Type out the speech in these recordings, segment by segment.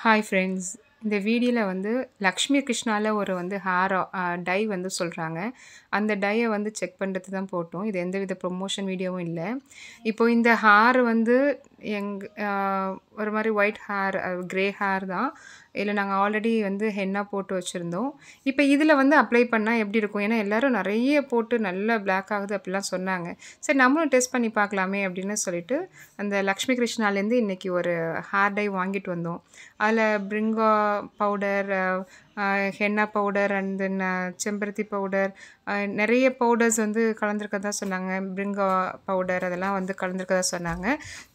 Hi friends. இந்த வீடியோல வந்து லக்ஷ்மி கிருஷ்ணால ஒரு ஹேர் டை சொல்றாங்க. அந்த டைய செக் பண்றது தான் போட்டோம். இது எந்தவித ப்ரமோஷன் வீடியோவும் இல்ல. இப்போ இந்த ஹேர் எங் அ ஒரு மாரி ஒயிட் ஹேர் கிரே ஹேர் தான். இதுல நாங்க ஆல்ரெடி ஹென்னா போட்டு வச்சிருந்தோம். இப்ப இதுல அப்ளை பண்ணா எப்படி இருக்கும்? ஏன்னா எல்லாரும் நெறைய போட்டு நல்லா பிளாக் ஆகுது அப்படிலாம் சொன்னாங்க. சரி நம்மளும் டெஸ்ட் பண்ணி பார்க்கலாமே அப்படின்னு சொல்லிட்டு, அந்த லக்ஷ்மி கிருஷ்ணாலேருந்து இன்னைக்கு ஒரு ஹேர் டை வாங்கிட்டு வந்தோம். அதில பிரிங்கா powder, henna powder and then செம்பருத்தி பவுடர், நெறைய பவுடர்ஸ் கலந்திருக்கிறதா சொன்னாங்க. பிரிங்கா பவுடர் அதெல்லாம் கலந்திருக்கிறதா சொன்னாங்க.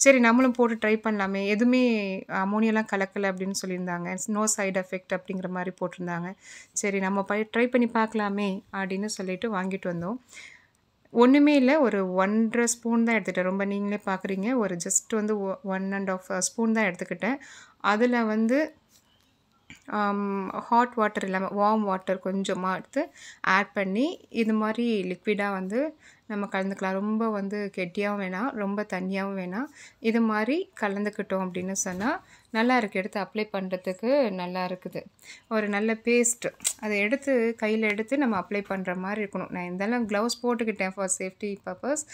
சரி நம்மளும் போட்டு ட்ரை பண்ணலாமே! எதுவுமே அமோனியாலாம் கலக்கல அப்படின்னு சொல்லியிருந்தாங்க. நோ சைட் எஃபெக்ட் அப்படிங்கிற மாரி போட்டிருந்தாங்க. சரி நம்ம ட்ரை பண்ணி பார்க்கலாமே! அப்படின்னு சொல்லிட்டு வாங்கிட்டு வந்தோம். ஒண்ணுமே இல்ல. ஒரு 1 1/2 ஸ்பூன் தான் எடுத்துட்டேன். ரொம்ப நீங்களே பார்க்குறீங்க. ஒரு ஜஸ்ட் 1 1/2 ஸ்பூன் தான் எடுத்துக்கிட்டேன். அதில ஹாட் வாட்டர் இல்லாம வார்ம் வாட்டர் கொஞ்சமா எடுத்து ஆட் பண்ணி, இது மாரி லிக்விடா நம்ம கலந்துக்கலாம். ரொம்ப கெட்டியாவும் வேணாம், ரொம்ப தண்ணியாவும் வேணாம். இது மாரி கலந்துக்கிட்டோம் அப்படின்னு சொன்னா, நல்லாயிருக்கு. எடுத்து அப்ளை பண்ணுறதுக்கு நல்லா இருக்குது. ஒரு நல்ல பேஸ்ட் அத எடுத்து கையில எடுத்து நம்ம அப்ளை பண்ற மாரி இருக்கணும். நான் இருந்தாலும் க்ளவுஸ் போட்டுக்கிட்டேன் ஃபார் சேஃப்டி பர்ப்பஸ்.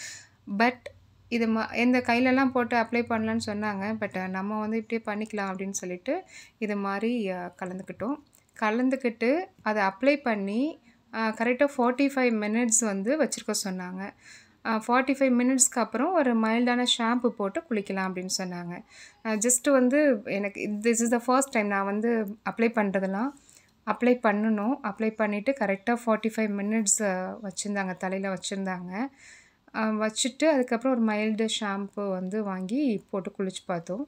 பட் இது இந்த கையிலலாம் போட்டு அப்ளை பண்ணலான்னு சொன்னாங்க. பட் நம்ம இப்படியே பண்ணிக்கலாம் அப்படின்னு சொல்லிட்டு, இது மாரி கலந்துக்கிட்டோம். கலந்துக்கிட்டு அத அப்ளை பண்ணி கரெக்ட்டா 45 மினிட்ஸ் வச்சிருக்க சொன்னாங்க. 45 மினிட்ஸ்க்கு அப்புறம் ஒரு மைல்டான ஷாம்பு போட்டு குளிக்கலாம் அப்படின்னு சொன்னாங்க. ஜஸ்ட் எனக்கு this is the first time நான் அப்ளை பண்றதெல்லாம். அப்ளை பண்ணணும். அப்ளை பண்ணிட்டு கரெக்ட்டா 45 மினிட்ஸ் வச்சிருந்தாங்க. தலையில வச்சிருந்தாங்க. வச்சுட்டு அதுக்கப்புறம் ஒரு மைல்டு ஷாம்பு வாங்கி போட்டு குளிச்சு பார்த்தோம்.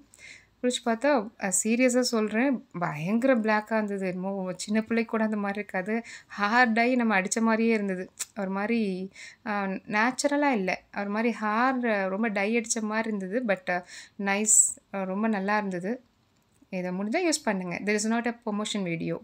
குளிச்சு பார்த்தா சீரியஸா சொல்றேன், பயங்கர பிளாக்கா இருந்தது. என்னமோ சின்ன பிள்ளைக்கு கூட அந்த மாரி இருக்காது. ஹேர் டை நம்ம அடிச்ச மாரியே இருந்தது. ஒரு மாரி அ நேச்சுரலா இல்ல. ஒரு மாரி ஹேர் ரொம்ப டை அடிச்ச மாரி இருந்தது. பட் நைஸ் ரொம்ப நல்லா இருந்தது. இத முடிஞ்சா யூஸ் பண்ணுங்க. This is not a promotion video.